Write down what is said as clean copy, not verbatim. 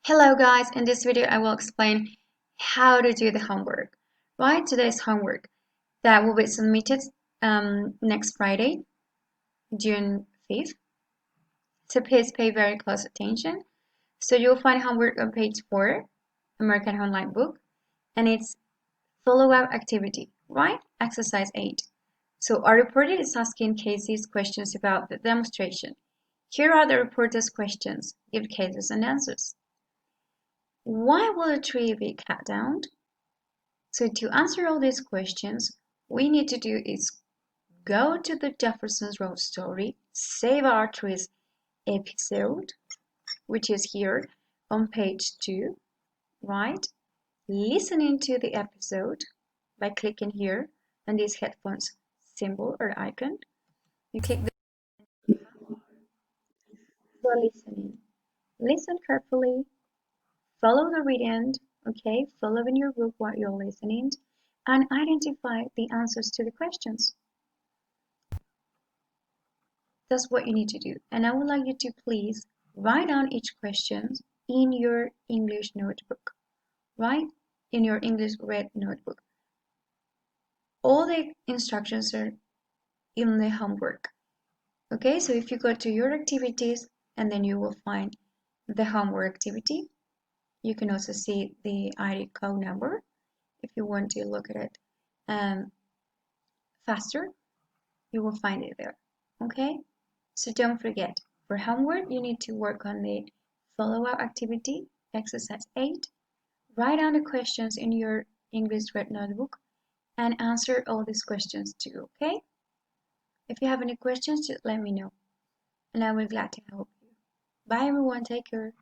Hello guys, in this video I will explain how to do the homework. Right, today's homework that will be submitted next Friday, June 5th. So please pay very close attention. So you'll find homework on page 4, American Online Book, and it's follow-up activity, right? Exercise 8. So our reporter is asking Casey's questions about the demonstration. Here are the reporter's questions. Give cases and answers. Why will a tree be cut down? So to answer all these questions, we need to do is go to the Jefferson's Road story, Save Our Trees episode, which is here on page 2, right? Listening to the episode by clicking here on this headphones symbol or icon. You click the for listening. Listen carefully, follow the reading, okay? Follow in your book what you're listening, and identify the answers to the questions. That's what you need to do. And I would like you to please write down each question in your English notebook, right? In your English red notebook. All the instructions are in the homework. Okay, so if you go to your activities and then you will find the homework activity, you can also see the ID code number if you want to look at it faster, you will find it there. Okay, so don't forget, for homework, you need to work on the follow-up activity, exercise 8. Write down the questions in your English red notebook and answer all these questions too, okay? If you have any questions, just let me know and I will be glad to help you. Bye everyone, take care.